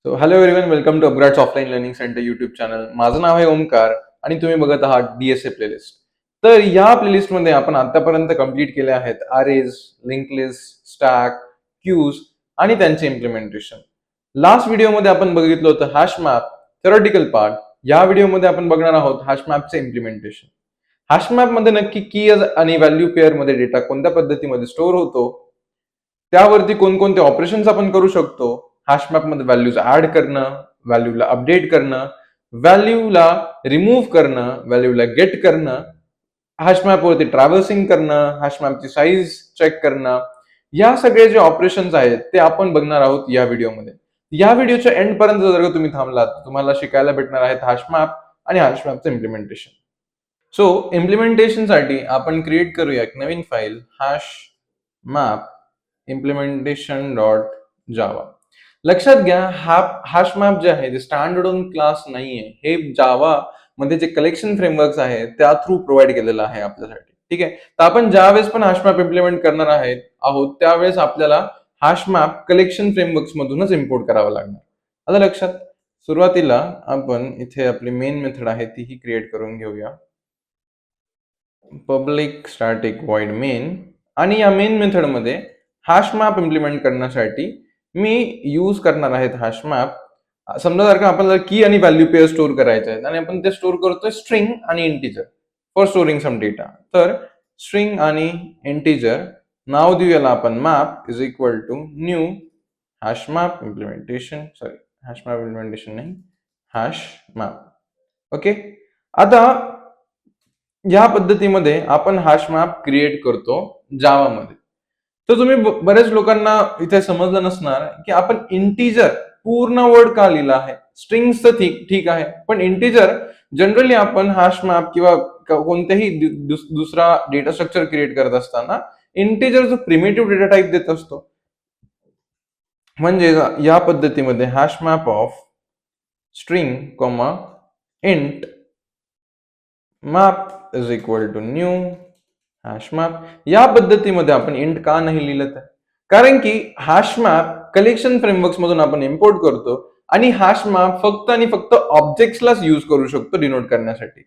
So hello everyone, welcome to upgrades offline learning centre YouTube channel. माझं नाव आहे ओमकार आणि तुम्ही बघत आहात डीएसए प्लेलिस्ट. तर या प्लेलिस्टमध्ये आपण आतापर्यंत कंप्लीट केले आहेत arrays, link list, stack, queues आणि त्यांचे इम्प्लिमेंटेशन. लास्ट व्हिडिओमध्ये आपण बघितलं होतं हॅश मॅप, थेरॉटिकल पार्ट. या व्हिडिओमध्ये आपण बघणार आहोत हॅश मॅपचे इम्प्लिमेंटेशन. हॅश मॅपमध्ये नक्की की आणि व्हॅल्यू पेअर मध्ये डेटा कोणत्या पद्धतीमध्ये स्टोअर होतो, त्यावरती कोणकोणते ऑपरेशन्स आपण करू शकतो, हॅश मॅपमध्ये व्हॅल्यूज ऍड करणं, व्हॅल्यूला अपडेट करणं, व्हॅल्यूला रिमूव्ह करणं, व्हॅल्यूला गेट करणं, हॅश मॅपवरती ट्रॅव्हर्सिंग करणं, हॅश मॅपची साईज चेक करणं, या सगळे जे ऑपरेशन्स आहेत ते आपण बघणार आहोत या व्हिडिओमध्ये. या व्हिडिओच्या एंड पर्यंत जर का तुम्ही थांबलात, तुम्हाला शिकायला भेटणार आहेत हॅश मॅप आणि हॅश मॅपचं इम्प्लिमेंटेशन. सो इम्प्लिमेंटेशनसाठी आपण क्रिएट करूया एक नवीन file, hash map implementation dot Java. लक्षात घ्या, हॅश मॅप जे आहे ते स्टँडर्ड क्लास नाहीये. हे जावा मध्ये जे कलेक्शन फ्रेमवर्क्स आहेत त्या थ्रू प्रोव्हाइड केलेलं आहे आपल्यासाठी. ठीक आहे, तर आपण ज्यावेळेस पण हॅश मॅप इम्प्लिमेंट करणार आहोत त्यावेळेस आपल्याला हॅश मॅप कलेक्शन फ्रेमवर्क्स मधूनच इम्पोर्ट करावं लागणार. आलं लक्षात? सुरुवातीला आपण इथे आपली मेन मेथड आहे ती क्रिएट करून घेऊया. Public static void main. आणि या मेन मेथडमध्ये हॅश मॅप इम्प्लिमेंट करण्यासाठी मी यूज करणार आहे हॅश मॅप. समजा जर का आपल्याला की आणि व्हॅल्यू पेअर स्टोअर करायचे आहेत आणि आपण ते स्टोअर करतोय स्ट्रिंग आणि integer for storing some data. तर स्ट्रिंग आणि इंटिजर नाव देऊ याला आपण map is equal to new hash map implementation. Sorry, hash map implementation नाही, हॅश मॅप. ओके, आता या पद्धतीमध्ये आपण हॅश मॅप क्रिएट करतो जावामध्ये. तर तुम्ही बरेच लोकांना इथे समजलं नसणार की आपण इंटिजर पूर्ण वर्ड का लिहिला आहे. स्ट्रिंग्स तर ठीक आहे, पण इंटिजर जनरली आपण हॅश मॅप किंवा कोणत्याही दुसरा डेटा स्ट्रक्चर क्रिएट करत असताना इंटिजर जो प्रिमिटिव्ह डेटा टाइप देत असतो. म्हणजे या पद्धतीमध्ये hash map of string comma int map is equal to new hash map. या पद्धतीमध्ये आपण इंट का नाही लिहिलं तर कारण की हॅश मॅप कलेक्शन फ्रेमवर्क्स मधून आपण इम्पोर्ट करतो आणि हॅश मॅप फक्त आणि फक्त ऑब्जेक्ट्सलाच यूज करू शकतो डिनोट करण्यासाठी.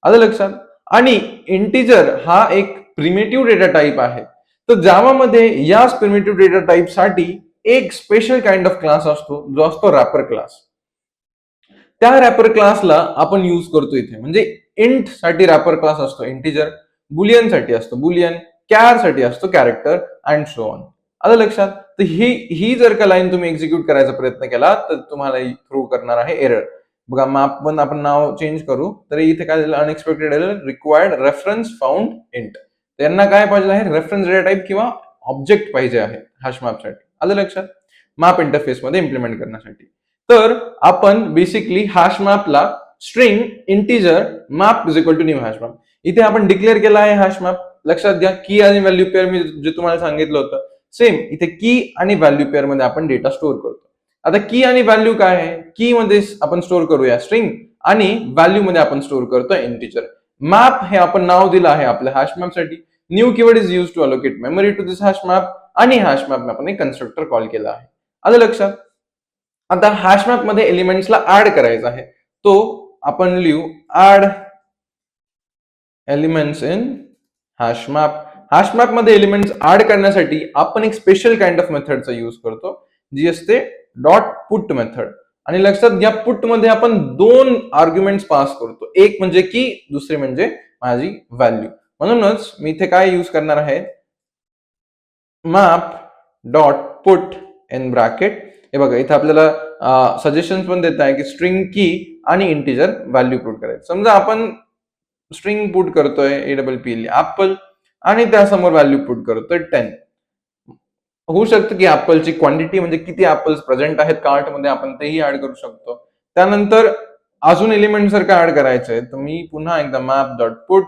आलं लक्षात? आणि इंटिजर हा एक प्रिमिटिव्ह डेटा टाइप आहे. तर जावामध्ये याच प्रिमिटिव्ह डेटा टाइप साठी एक स्पेशल काइंड ऑफ क्लास असतो जो असतो रॅपर क्लास. त्या रॅपर क्लासला आपण यूज करतो इथे. म्हणजे इंट साठी रॅपर क्लास असतो इंटिजर, बुलियन साठी असतो बुलियन, कॅर साठी असतो कॅरेक्टर अँड सो ऑन. आलं लक्षात? तर ही जर का लाईन तुम्ही एक्झिक्यूट करायचा प्रयत्न केला तर तुम्हाला थ्रो करणार आहे एरर. बघा, मॅप पण आपण नाव चेंज करू तर इथे काय झालं, unexpected error, required reference found int. त्यांना काय पाहिजे आहे, रेफरन्स डेटा टाइप किंवा ऑब्जेक्ट पाहिजे आहे हॅश मॅपसाठी. आलं लक्षात? मॅप इंटरफेस मध्ये इम्प्लिमेंट करण्यासाठी. तर आपण बेसिकली हॅश मॅपला string integer map is equal to new hash map इथे आपण डिक्लेअर केला आहे हॅश मॅप. लक्षात घ्या, की आणि व्हॅल्यू पेअर मी जे तुम्हाला सांगितलं होतं सेम इथे की आणि व्हॅल्यू पेअर मध्ये आपण डेटा स्टोअर करतो. आता की आणि व्हॅल्यू काय आहे, की मध्ये आपण स्टोअर करूया स्ट्रिंग आणि व्हॅल्यू मध्ये आपण स्टोअर करतो इंटिजर. मॅप हे आपण नाव दिलं आहे आपल्या हॅश मॅप साठी. New keyword is use to allocate memory to this hash map आणि हॅश मॅप आपण एक कन्स्ट्रक्टर कॉल केला आहे. आलं लक्षात? आता हॅश मॅप मध्ये एलिमेंट्सला ऍड करायचा आहे, तो आपण लिहू add elements in hash map. Hash map मध्ये एलिमेंट्स ऍड करण्यासाठी आपण एक स्पेशल काइंड ऑफ मेथडचा यूज करतो जी असते डॉट पुट मेथड. आणि लक्षात घ्या, पुट मध्ये आपण दोन आर्ग्युमेंट्स पास करतो, एक म्हणजे की, दुसरे म्हणजे माझी व्हॅल्यू. म्हणूनच मी इथे काय यूज करणार आहे, map dot put in bracket. हे बघा, इथे आपल्याला सजेशन पण देत आहे की स्ट्रिंग की आणि इंटिजर व्हॅल्यू पुट करायचं. समजा आपण स्ट्रिंग पुट करतोय APP ऍपल आणि त्यासमोर व्हॅल्यू पुट करतोय 10. होऊ शकतं की ऍपलची क्वांटिटी म्हणजे किती ऍपल्स प्रेझेंट आहेत कार्ट मध्ये आपण तेही ऍड करू शकतो. त्यानंतर अजून एलिमेंट जर का ऍड करायचे तर मी पुन्हा एकदा मॅप डॉट पुट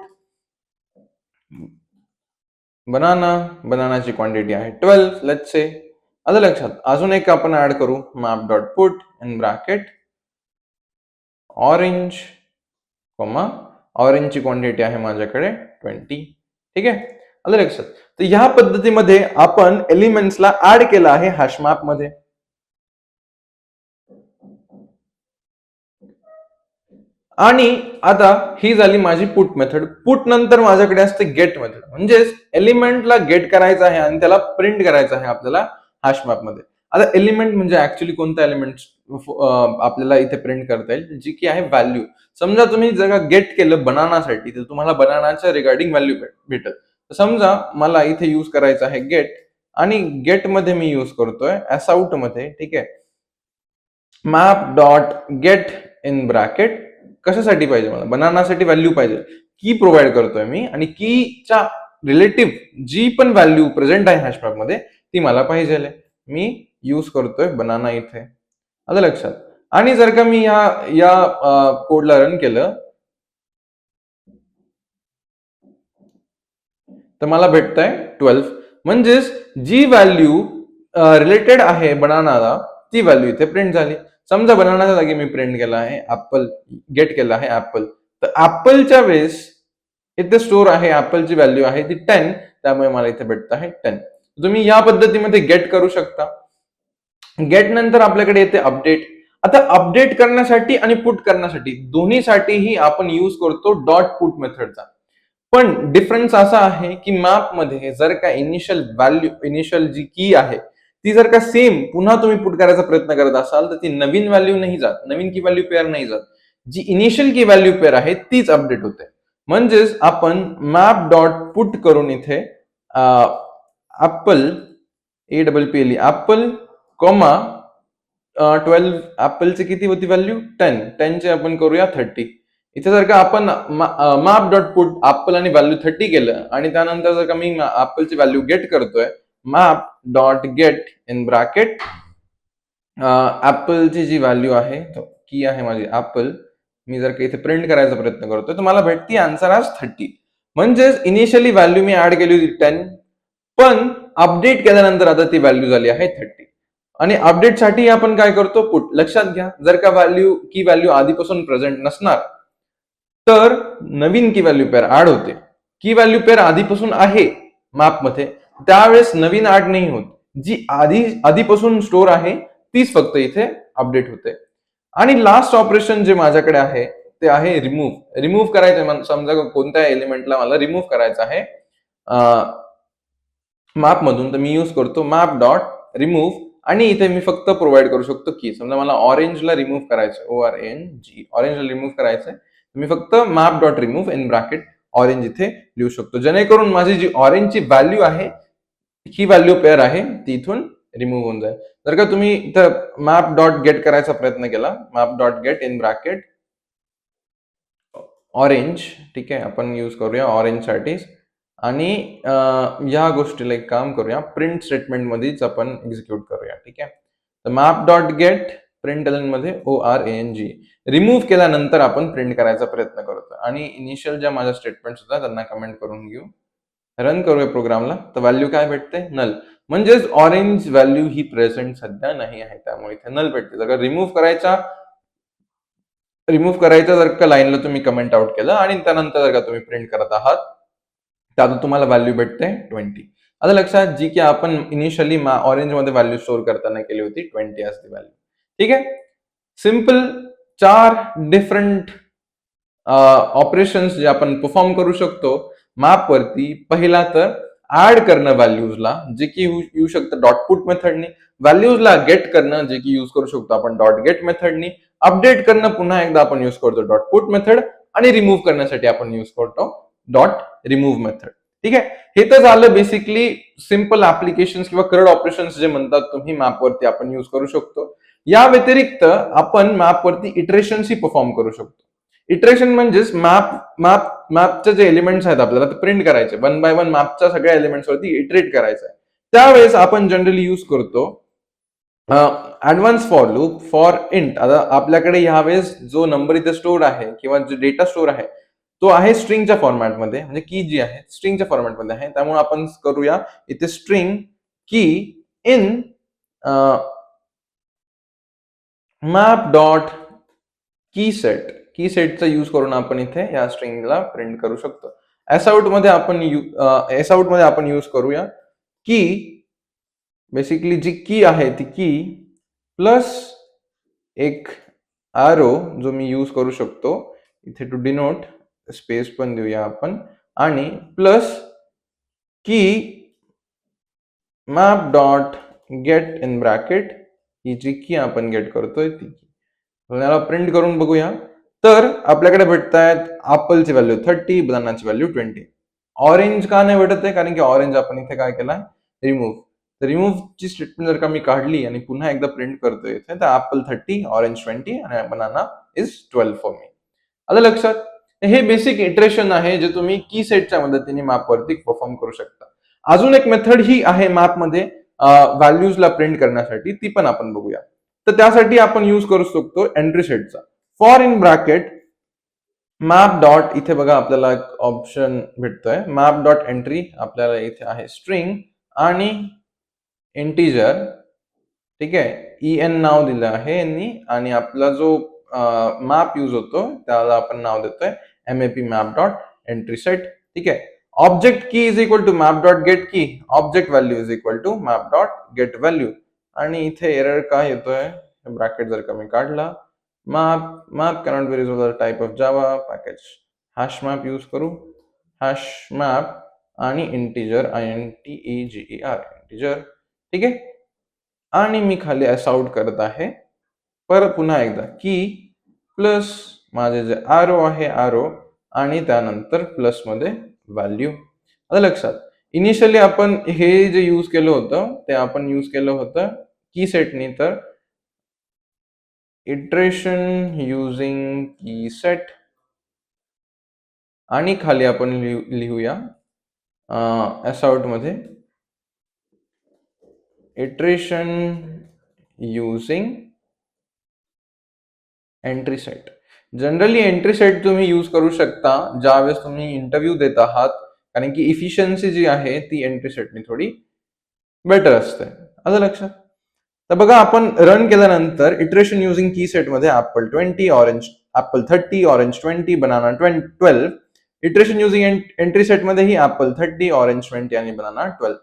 बनानाची क्वांटिटी आहे 12 लेट्स से. आलं लक्षात? अजून एक आपण ऍड करू, map dot put in bracket orange comma ऑरेंजची क्वांटिटी आहे माझ्याकडे 20. ठीक आहे, आलं लक्षात? तर ह्या पद्धतीमध्ये आपण एलिमेंट्सला ऍड केला आहे हॅश मॅप मध्ये. आणि आता ही झाली माझी पुट मेथड. पुट नंतर माझ्याकडे असते गेट मेथड, म्हणजेच एलिमेंटला गेट करायचं आहे आणि त्याला प्रिंट करायचं आहे आपल्याला हॅश मॅप मध्ये. आता एलिमेंट म्हणजे ऍक्च्युली कोणता एलिमेंट आपल्याला इथे प्रिंट करता येईल, जी की आहे व्हॅल्यू. समजा तुम्ही जर का गेट केलं बनानासाठी तर तुम्हाला बनानाच्या रिगार्डिंग व्हॅल्यू भेटेल. समजा मला इथे यूज करायचं आहे गेट, आणि गेट मध्ये मी यूज करतोय असआउट मध्ये, ठीक आहे, map dot get in bracket. कशासाठी पाहिजे मला? बनानासाठी व्हॅल्यू पाहिजे. की प्रोव्हाइड करतोय मी, आणि कीच्या रिलेटिव्ह जी पण व्हॅल्यू प्रेझेंट आहे हॅशमॅप मध्ये ती मला पाहिजे. मी यूज करतोय बनाना इथे. आलं लक्षात? आणि जर का मी या कोडला रन केलं तर मला भेटतंय 12. म्हणजेच जी व्हॅल्यू रिलेटेड आहे बनानाला ती व्हॅल्यू इथे प्रिंट झाली. समजा बनानाच्या जागी मी प्रिंट केला आहे ऍपल, गेट केला आहे ऍपल, तर ऍपलच्या वेळेस इथे स्टोर आहे ऍपलची व्हॅल्यू आहे ती 10, त्यामुळे मला इथे भेटत आहे 10. तुम्ही या पद्धतीमध्ये गेट करू शकता. गेट नंतर आपल्याकडे येते अपडेट. आता अपडेट करण्यासाठी आणि पुट करण्यासाठी दोन्हीसाठीही आपण यूज करतो डॉट पुट मेथडचा. पण डिफरन्स असा आहे की मॅप मध्ये जर का इनिशियल व्हॅल्यू, इनिशियल जी की आहे ती जर का सेम पुन्हा तुम्ही पुट करायचा प्रयत्न करत असाल तर ती नवीन व्हॅल्यू नाही जात, नवीन की व्हॅल्यू पेअर नाही जात. जी इनिशियल की व्हॅल्यू पेअर आहे तीच अपडेट होते. म्हणजेच आपण मॅप डॉट पुट करून इथे ऍपल, APPL ऍपल कॉमा 12, ऍपलची किती होती व्हॅल्यू? 10 चे आपण करूया 30. इथे जर का आपण मॅप डॉट पुट ऍपल आणि व्हॅल्यू 30 केलं, आणि त्यानंतर जर का मी ऍपलची व्हॅल्यू गेट करतोय map dot get in bracket ऍपलची जी व्हॅल्यू आहे की आहे माझी ऍपल, मी जर का इथे प्रिंट करायचा प्रयत्न करतोय तर मला भेटती आन्सर आज 30. म्हणजेच इनिशियली व्हॅल्यू मी ऍड केली होती 10, पण अपडेट केल्यानंतर आता ती व्हॅल्यू झाली आहे 30. आणि अपडेटसाठी आपण काय करतो? पुट. लक्षात घ्या, जर का की व्हॅल्यू आधीपासून प्रेझेंट नसणार तर नवीन की व्हॅल्यू पेअर ऍड होते. की व्हॅल्यू पेअर आधीपासून आहे मॅप मध्ये त्यावेळेस नवीन ऍड नाही होत. जी आधीपासून स्टोर आहे तीच फक्त इथे अपडेट होते. आणि लास्ट ऑपरेशन जे माझ्याकडे आहे ते आहे रिमूव्ह. रिमूव्ह करायचं, समजा कोणत्या एलिमेंटला मला रिमूव्ह करायचं आहे मॅप मधून, तर मी यूज करतो मॅप डॉट रिमूव्ह. आणि इथे मी फक्त प्रोव्हाइड करू शकतो की. समजा मला ऑरेंजला रिमूव्ह करायचं, ORNG, ऑरेंजला रिमूव्ह करायचंय, मी फक्त map dot remove in bracket orange इथे लिहू शकतो, जेणेकरून माझी जी ऑरेंजची व्हॅल्यू आहे ही व्हॅल्यू पेअर आहे ती इथून रिमूव्ह होऊन जाईल. जर का तुम्ही इथं मॅप डॉट गेट करायचा प्रयत्न केला, map dot get in bracket orange, ठीक आहे, आपण यूज करूया ऑरेंज साठी. आणि या गोष्टीला एक काम करूया, प्रिंट स्टेटमेंट मध्येच आपण एक्झिक्यूट करूया, ठीक आहे. तर मॅप डॉट गेट प्रिंट मध्ये ORANG रिमूव्ह केल्यानंतर आपण प्रिंट करायचा प्रयत्न करतो. आणि इनिशियल ज्या माझ्या स्टेटमेंट होत्या त्यांना कमेंट करून घेऊ, रन करूया प्रोग्रामला, तर व्हॅल्यू काय भेटते? नल. म्हणजेच ऑरेंज व्हॅल्यू ही प्रेझेंट सध्या नाही आहे, त्यामुळे इथे नल भेटते. जर रिमूव्ह करायचा जर का लाईनला तुम्ही कमेंट आउट केलं आणि त्यानंतर जर का तुम्ही प्रिंट करत आहात त्यातून तुम्हाला व्हॅल्यू भेटते 20. आता लक्षात, जी की आपण इनिशियली ऑरेंज मध्ये व्हॅल्यू स्टोअर करताना केली होती 20 असते व्हॅल्यू, ठीक आहे. सिम्पल 4 डिफरंट ऑपरेशन्स जे आपण परफॉर्म करू शकतो मॅप वरती. पहिला तर ऍड करणं व्हॅल्यूजला, जे की येऊ शकतं डॉट पुट मेथडनी. व्हॅल्यूजला गेट करणं, जे की यूज करू शकतो आपण डॉट गेट मेथडनी. अपडेट करणं पुन्हा एकदा आपण यूज करतो डॉट पुट मेथड. आणि रिमूव्ह करण्यासाठी आपण यूज करतो डॉट रिमूव्ह मेथड, ठीक आहे. हे तर झालं बेसिकली सिम्पल ऍप्लिकेशन किंवा करड ऑपरेशन्स जे म्हणतात तुम्ही मॅपवरती आपण यूज करू शकतो. या व्यतिरिक्त आपण मॅपवरती इटरेशन्स ही परफॉर्म करू शकतो. इटरेशन म्हणजेच मॅपचे जे एलिमेंट्स आहेत आपल्याला ते प्रिंट करायचे, वन बाय वन मॅपच्या सगळ्या एलिमेंट्स वरती इटरेट करायचं आहे. त्यावेळेस आपण जनरली यूज करतो advance for loop for int. आता आपल्याकडे ह्यावेळेस जो नंबर इथे स्टोर आहे किंवा जो डेटा स्टोर आहे तो आहे स्ट्रिंगच्या फॉर्मॅटमध्ये, म्हणजे की जी आहे स्ट्रिंगच्या फॉर्मॅटमध्ये आहे. त्यामुळे आपण करूया इथे स्ट्रिंग की इन मॅप डॉट की सेट. की सेटचा यूज करून आपण इथे या स्ट्रिंगला प्रिंट करू शकतो. एसआउट मध्ये आपण यूज करूया की, बेसिकली जी की आहे ती की प्लस एक ॲरो जो मी यूज करू शकतो इथे टू डिनोट स्पेस पण देऊया आपण आणि plus key map dot get in bracket ही जी की आपण गेट करतोय ती की याला प्रिंट करून बघूया. तर आपल्याकडे भेटत आहेत ॲपलची व्हॅल्यू 30, बनानाची व्हॅल्यू 20. ऑरेंज का नाही भेटत आहे? कारण की ऑरेंज आपण इथे काय केला, रिमूव्ह. तर रिमूव्हची स्टेटमेंट जर का मी काढली आणि पुन्हा एकदा प्रिंट करतोय इथे, तर ॲपल 30, ऑरेंज 20 आणि बनाना इज 12 फॉर मी. आलं लक्षात? हे बेसिक इटरेशन आहे जे तुम्ही की सेटच्या मदतीने मॅपवरती परफॉर्म करू शकता. अजून एक मेथड ही आहे मॅपमध्ये व्हॅल्यूजला प्रिंट करण्यासाठी, ती पण आपण बघूया. तर त्यासाठी आपण यूज करू शकतो एंट्री सेटचा. For in bracket map dot, इथे बघा आपल्याला एक ऑप्शन भेटतोय, मॅप डॉट एंट्री आपल्याला इथे आहे स्ट्रिंग आणि इंटिजर. ठीक आहे, en नाव दिलं आहे यांनी आणि आपला जो मॅप यूज होतो त्याला आपण नाव देतोय map map dot entry set. ठीक आहे, object key is equal to map dot get key, object value is equal to map dot get value. आणि इथे एरर काय येतोय, ब्रॅकेट जर का मी काढला, map cannot be resolve type of Java package, hash map use करू, hash map आणि integer integer integer. ठीक आहे, आणि मी खाली अस आउट करत आहे. परत पुन्हा एकदा की प्लस माझे जे आरो आहे आरो आणि त्यानंतर प्लस मध्ये व्हॅल्यू. आता लक्षात, इनिशियली आपण हे जे यूज केलं होतं ते आपण यूज केलं होतं की सेटनी. तर इटरेशन युजिंग की सेट आणि खाली आपण लिहूया एस आउट मध्ये iteration using entry set. Generally entry set तुम्ही यूज करू शकता ज्यावेळेस तुम्ही इंटरव्ह्यू देत आहात, कारण की इफिशियन्सी जी आहे ती एंट्री सेटनी थोडी बेटर असते. आलं लक्षात? तर बघा, आपण रन केल्यानंतर इटरेशन युजिंग की सेट मध्ये apple 20, orange apple 30, orange 20, banana 12. Iteration using entry set मध्ये ही ऍपल 30, ऑरेंज 20 आणि बनाना 12.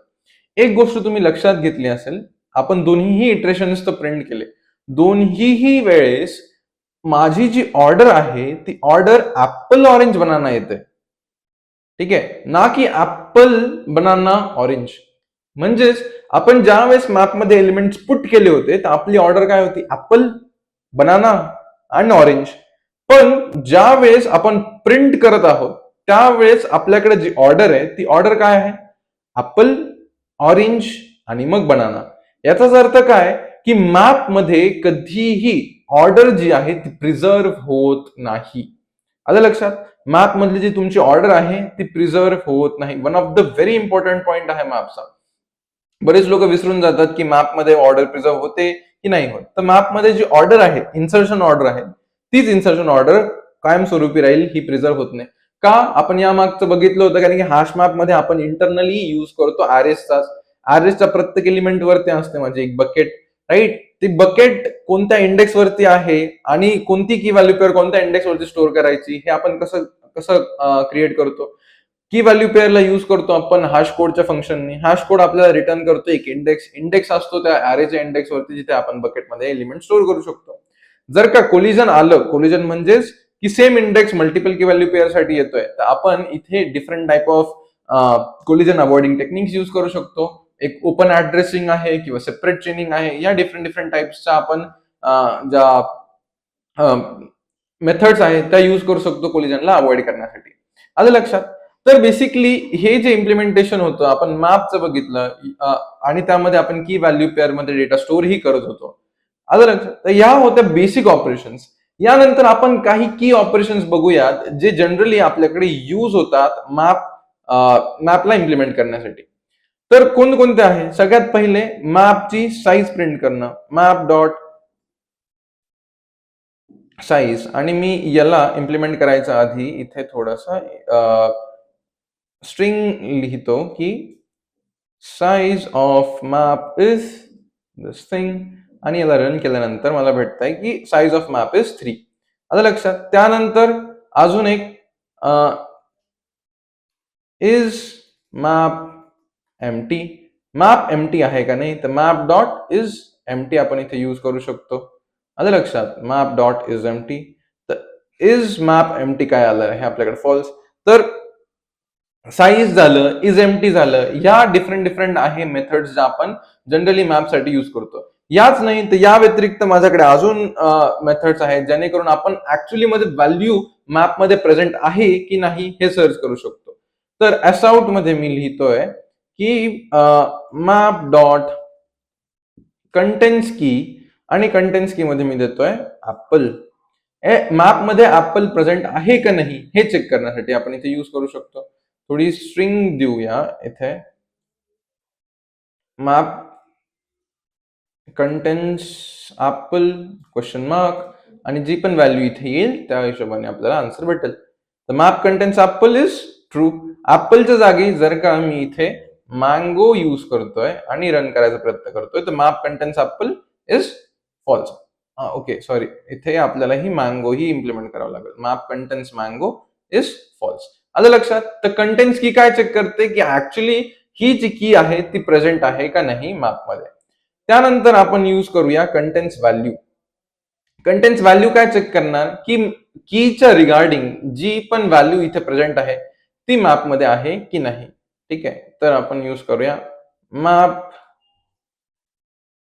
एक गोष्ट तुम्ही लक्षात घेतली असेल, आपण दोन्हीही इटरेशन्स तर प्रिंट केले, दोन्हीही वेळेस माझी जी ऑर्डर आहे ती ऑर्डर ऍपल ऑरेंज बनाना येते. ठीक आहे, ना की ऍपल बनाना ऑरेंज. म्हणजेच आपण ज्या वेळेस मॅपमध्ये एलिमेंट्स पुट केले होते तर आपली ऑर्डर काय होती, ऍपल, बनाना आणि ऑरेंज. पण ज्या वेळेस आपण प्रिंट करत आहोत त्यावेळेस आपल्याकडे जी ऑर्डर आहे ती ऑर्डर काय आहे, ऍपल, ऑरेंज आणि मग बनाना. याचाच अर्थ काय की मॅप मध्ये कधीही ऑर्डर जी आहे ती प्रिझर्व होत नाही. आलं लक्षात? मॅप मधली जी तुमची ऑर्डर आहे ती प्रिझर्व होत नाही. One of the very important point आहे मॅपचा. बरेच लोक विसरून जातात की मॅप मध्ये ऑर्डर प्रिझर्व होते की नाही होत. तर मॅप मध्ये जी ऑर्डर आहे, इन्सर्शन ऑर्डर आहे, तीच इन्सर्शन ऑर्डर कायमस्वरूपी राहील, ही प्रिझर्व होत नाही. का? आपण या मागचं बघितलं होतं, कारण की हॅश मॅप मध्ये आपण इंटरनली युज करतो आरएसचा प्रत्येक एलिमेंट वरती असते माझी एक बकेट, राईट? ती बकेट कोणत्या इंडेक्स वरती आहे आणि कोणती की व्हॅल्यू पेअर कोणत्या इंडेक्स वरती स्टोअर करायची हे आपण कसं कसं क्रिएट करतो. की व्हॅल्यू पेअरला यूज करतो आपण हॅश कोडच्या फंक्शननी. हॅश कोड आपल्याला रिटर्न करतो एक इंडेक्स असतो त्या अरेच्या इंडेक्स वरती, जिथे आपण बकेटमध्ये एलिमेंट स्टोअर करू शकतो. जर का कोलिजन आलं, कोलिजन म्हणजेच की सेम इंडेक्स मल्टिपल की व्हॅल्यू पेअर साठी येतोय, तर आपण इथे different type of collision avoiding techniques use करू शकतो. एक ओपन ऍड्रेसिंग आहे किंवा सेपरेट चेनिंग आहे, या डिफरंट टाइप्सच्या आपण ज्या मेथड्स आहेत त्या यूज करू शकतो कोलिजनला अवॉइड करण्यासाठी. आलं लक्षात? तर बेसिकली हे जे इम्प्लिमेंटेशन होतं आपण मॅपचं बघितलं आणि त्यामध्ये आपण की व्हॅल्यू पेअर मध्ये डेटा स्टोअर ही करत होतो. आलं लक्षात? तर या होत्या बेसिक ऑपरेशन्स. यानंतर आपण काही की ऑपरेशन्स बघूयात जे जनरली आपल्याकडे यूज होतात मॅपला इम्प्लिमेंट करण्यासाठी. तर कोणते आहे? सगळ्यात पहिले मॅपची साईज प्रिंट करणं, मॅप डॉट साईज. आणि मी याला इम्प्लिमेंट करायच्या आधी इथे थोडासा स्ट्रिंग लिहितो की size of map is this thing, आणि याला रन केल्यानंतर मला भेटतंय की साईज ऑफ मॅप इज 3. आता लक्षात? त्यानंतर अजून एक is map empty. Map empty आहे का नाही, तर मॅप डॉट इज एम्प्टी आपण इथे यूज करू शकतो. आलं लक्षात? Map dot is empty. तर इज मॅप एम्प्टी काय आलं आहे आपल्याकडे फॉल्स. तर साईज झालं, इज एम्प्टी झालं, या डिफरंट आहे मेथड्स ज्या आपण जनरली मॅप साठी युज करतो. याच नाही तर या व्यतिरिक्त माझ्याकडे अजून मेथड्स आहेत जेणेकरून आपण ऍक्च्युअली मध्ये व्हॅल्यू मॅप मध्ये प्रेझेंट आहे की नाही हे सर्च करू शकतो. तर असआउट मध्ये मी लिहितोय की मॅप डॉट कंटेंट्स की आणि कंटेंट्स की मध्ये मी देतोय ऍपल. मॅप मध्ये ऍपल प्रेझेंट आहे का नाही हे चेक करण्यासाठी आपण इथे युज करू शकतो. थोडी स्ट्रिंग देऊया इथे, map contents apple question mark, आणि जी पण व्हॅल्यू इथे येईल त्या हिशोबाने आपल्याला आन्सर भेटेल. तर map contents apple is true. ऍपलच्या जागी जर का मी इथे मँगो यूज करतोय आणि रन करायचा प्रयत्न करतोय तर map contents apple is false. Okay sorry, इथे आपल्याला ही मँगो ही इम्प्लिमेंट करावं लागेल. Map contents mango is false. आलं लक्षात. तर कंटेंट्स की काय चेक करते की ऍक्च्युअली ही जी की आहे ती प्रेझेंट आहे का नाही मॅप मध्ये. त्यानंतर आपण यूज करूया कंटेंट्स व्हॅल्यू. कंटेंट्स व्हॅल्यू काय चेक करणार की कीच्या रिगार्डिंग जी पण व्हॅल्यू इथे प्रेझेंट आहे ती मॅप मध्ये आहे की नाही. ठीक आहे, तर आपण यूज करूया map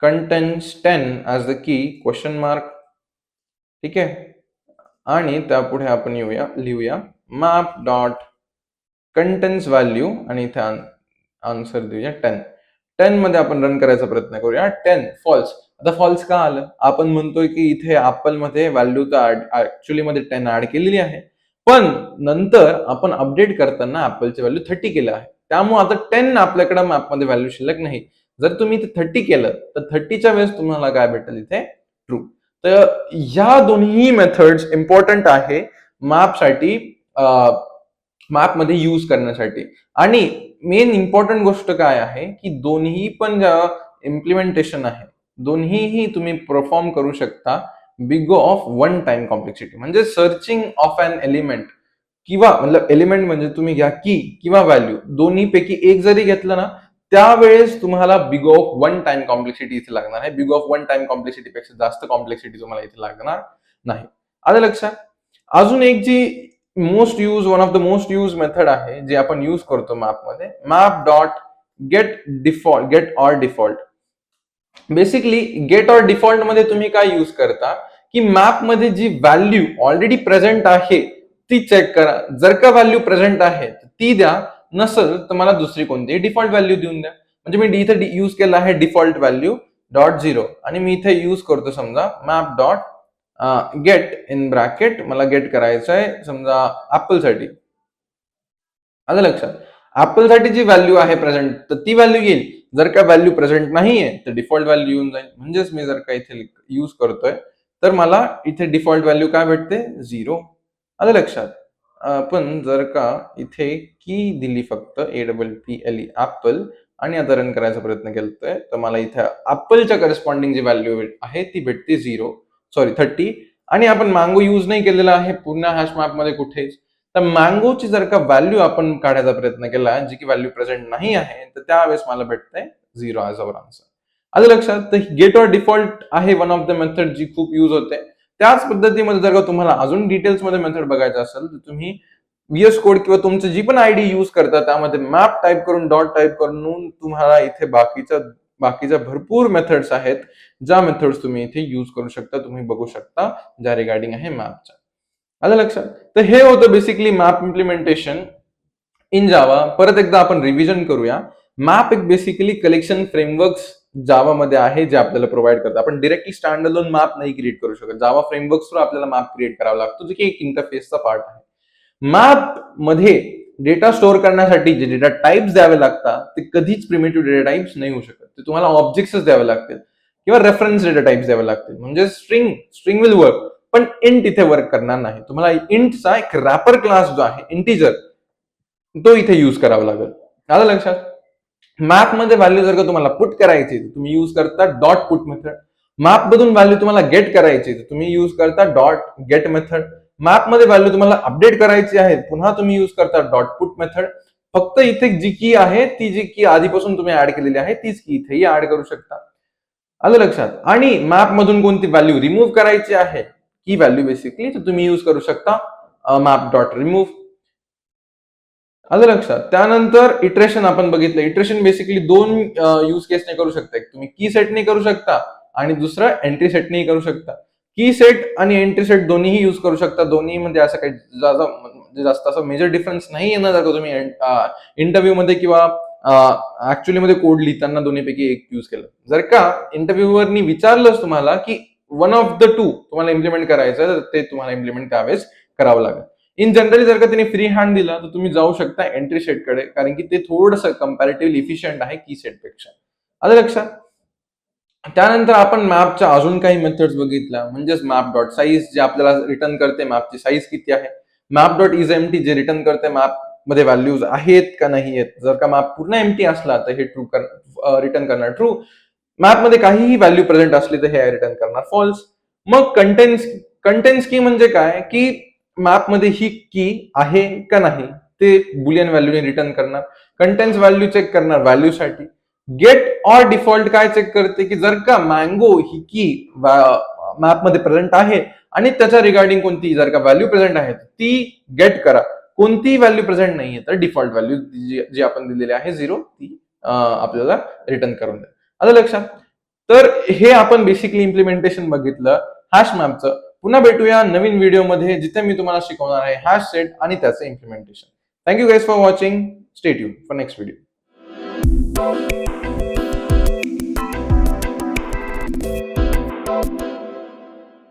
contents 10 as the key question mark. ठीक आहे, आणि त्यापुढे आपण लिहूया मॅप डॉट कंटेंट्स व्हॅल्यू आणि इथे आन्सर देऊया 10. 10 मध्ये आपण रन करायचा प्रयत्न करूया. 10 फॉल्स. आता फॉल्स का आलं, आपण म्हणतोय की इथे ऍपल मध्ये व्हॅल्यू तर ऍक्च्युअली मध्ये 10 ऍड केलेली आहे, पण नंतर आपण अपडेट करताना ऍपलची व्हॅल्यू 30 केलं आहे. त्यामुळे आता 10 आपल्याकडे मॅप मध्ये व्हॅल्यू शिल्लक नाही. जर तुम्ही इथे 30 केलं तर 30च्या वेळेस तुम्हाला काय भेटेल इथे ट्रू. तर या दोन्ही मेथड्स इम्पॉर्टंट आहे मॅपसाठी, मॅप मध्ये यूज करण्यासाठी. आणि मेन इम्पॉर्टंट गोष्ट काय आहे की दोन्ही पण ज्या इम्प्लिमेंटेशन आहे दोन्हीही तुम्ही परफॉर्म करू शकता big of one time complexity. म्हणजे सर्चिंग ऑफ एन एलिमेंट किंवा मतलब एलिमेंट म्हणजे तुम्ही घ्या की किंवा व्हॅल्यू, दोन्ही पैकी एक जरी घेतलं ना त्यावेळेस तुम्हाला big of one time complexity इथे लागणार आहे. Big of one time complexity पेक्षा जास्त कॉम्प्लेक्सिटी तुम्हाला इथे लागणार नाही. आलं लक्षात. अजून एक जी one of the most use method आहे जे आपण यूज करतो मॅप मध्ये, map dot get or default. Basically get or default मध्ये तुम्ही काय यूज करता की मॅप मध्ये जी व्हॅल्यू ऑलरेडी प्रेझेंट आहे ती चेक करा. जर का व्हॅल्यू प्रेझेंट आहे ती द्या, नसेल तर मला दुसरी कोणती डिफॉल्ट व्हॅल्यू देऊन द्या. म्हणजे मी इथे यूज केला आहे डिफॉल्ट व्हॅल्यू डॉट 0 आणि मी इथे यूज करतो समजा map dot get in bracket, मला गेट करायचं आहे समजा ऍपल साठी. आलं लक्षात. ऍपल साठी जी व्हॅल्यू आहे प्रेझेंट तर ती व्हॅल्यू येईल. जर का व्हॅल्यू प्रेझेंट नाहीये तर डिफॉल्ट व्हॅल्यू येऊन जाईल. म्हणजेच मी जर का इथे यूज करतोय तर मला इथे डिफॉल्ट व्हॅल्यू काय भेटते 0. आलं लक्षात. पण जर का इथे की दिली फक्त APPLE ऍपल आणि आता रन करायचा प्रयत्न केलाय तर मला इथे ऍपलच्या करस्पॉन्डिंग जी व्हॅल्यू आहे ती भेटते 30. आणि आपण मँगो यूज नाही केलेला आहे पूर्ण हॅश मॅप मध्ये कुठेच. तर मँगोची जर का व्हॅल्यू आपण काढायचा प्रयत्न केला जी की व्हॅल्यू प्रेझेंट नाही आहे तर त्यावेळेस मला भेटतंय 0 ऍज अवर आन्सर. आलं लक्षात. तर गेट ऑर डिफॉल्ट आहे वन ऑफ द मेथड जी खूप यूज होते. त्याच पद्धतीमध्ये जर का तुम्हाला अजून डिटेल्स मध्ये मेथड बघायचं असेल तर तुम्ही VS कोड किंवा तुमचं जी पण आयडी यूज करता त्यामध्ये मॅप टाईप करून डॉट टाईप करून तुम्हाला इथे बाकीच्या भरपूर मेथड्स आहेत ज्या मेथड्स तुम्ही इथे यूज करू शकता. तुम्ही बघू शकता ज्या रिगार्डिंग आहे मॅपच्या. आलं लक्षात. तर हे होतं बेसिकली मॅप इम्प्लिमेंटेशन इन जावा. परत एकदा आपण रिव्हिजन करूया. मॅप एक बेसिकली कलेक्शन फ्रेमवर्क्स जावा मध्ये आहे जे आपल्याला प्रोव्हाइड करतात. आपण डिरेक्टली स्टँड अलोन मॅप नाही क्रिएट करू शकत. जावा फ्रेमवर्क्स थ्रू आपल्याला मॅप क्रिएट करावा लागतो जो की एक इंटरफेसचा पार्ट आहे. मॅप मध्ये डेटा स्टोअर करण्यासाठी जे डेटा टाइप्स द्यावे लागतात ते कधीच प्रिमिटिव्ह डेटा टाइप्स नाही होऊ शकत. ते तुम्हाला ऑब्जेक्ट्स द्यावे लागतील किंवा रेफरन्स डेटा टाइप्स द्यावे लागतील. म्हणजे स्ट्रिंग विल वर्क पण इंट इथे वर्क करणार नाही. तुम्हाला इंटचा एक रॅपर क्लास जो आहे इंटिजर तो इथे यूज करावा लागेल. आलं लक्षात. मॅप मध्ये व्हॅल्यू जर का तुम्हाला पुट करायची तुम्ही यूज करता डॉट पुट मेथड. मॅप मधून व्हॅल्यू तुम्हाला गेट करायची तुम्ही यूज करता डॉट गेट मेथड. मॅप मध्ये व्हॅल्यू तुम्हाला अपडेट करायची आहे पुन्हा तुम्ही यूज करता डॉट पुट मेथड. फक्त इथे जी की आहे ती जी की आधीपासून तुम्ही ऍड केलेली आहे तीच की इथेही ऍड करू शकता. आलं लक्षात. आणि मॅप मधून कोणती व्हॅल्यू रिमूव्ह करायची आहे की व्हॅल्यू बेसिकली, तर तुम्ही यूज करू शकता मॅप डॉट रिमूव्ह. आलं लक्षात. त्यानंतर इटरेशन आपण बघितलं. इटरेशन बेसिकली दोन यूज केसने करू शकता. एक तुम्ही की सेटने करू शकता आणि दुसरं एंट्री सेटनेही करू शकता. की सेट आणि एंट्री सेट दोन्हीही यूज करू शकता. दोन्ही म्हणजे असं काही जास्त असं मेजर डिफरन्स नाही येणार जर का तुम्ही इंटरव्ह्यू मध्ये किंवा ऍक्च्युअली मध्ये कोड लिहिताना दोन्हीपैकी एक यूज केलं. जर का इंटरव्ह्यूवरनी विचारलंच तुम्हाला की वन ऑफ द टू तुम्हाला इम्प्लिमेंट करायचं, तर ते तुम्हाला इम्प्लिमेंट त्यावेळेस करावं लागेल. इन जनरली जर का त्यांनी फ्री हँड दिला तर तुम्ही जाऊ शकता एंट्री सेटकडे, कारण की ते थोडंसं कम्पॅरेटिव्हली इफिशियंट आहे की सेटपेक्षा. आलं लक्षात. त्यानंतर आपण मॅपच्या अजून काही मेथड्स बघितल्या, म्हणजेच मॅप डॉट साईज जे आपल्याला रिटर्न करते मॅपची साईज किती आहे. मॅप डॉट इज एम्प्टी जे रिटर्न करते मॅप मध्ये व्हॅल्यूज आहेत का नाही आहेत. जर का मॅप पूर्ण एम्प्टी असला तर हे ट्रू रिटर्न करणार ट्रू. मॅपमध्ये काहीही व्हॅल्यू प्रेझेंट असली तर हे रिटर्न करणार फॉल्स. मग कंटेन्स की म्हणजे काय, की मॅपमध्ये ही की आहे का नाही ते बुलियन व्हॅल्यूने रिटर्न करणार. कंटेन्स व्हॅल्यू चेक करणार व्हॅल्यूसाठी. गेट ऑर डिफॉल्ट काय चेक करते, की जर का मँगो ही की मॅपमध्ये प्रेझेंट आहे आणि त्याच्या रिगार्डिंग कोणती जर का व्हॅल्यू प्रेझेंट आहे ती गेट करा. कोणतीही व्हॅल्यू प्रेझेंट नाहीये तर डिफॉल्ट व्हॅल्यू जी आपण दिलेली आहे 0 ती आपल्याला रिटर्न करून द्या. आलं लक्षात. तर हे आपण बेसिकली इम्प्लिमेंटेशन बघितलं हॅश मॅपचं. पुन्हा भेटूया नवीन व्हिडिओमध्ये जिथे मी तुम्हाला शिकवणार आहे हॅश सेट आणि त्याचं implementation. Thank you guys for watching. Stay tuned for next video.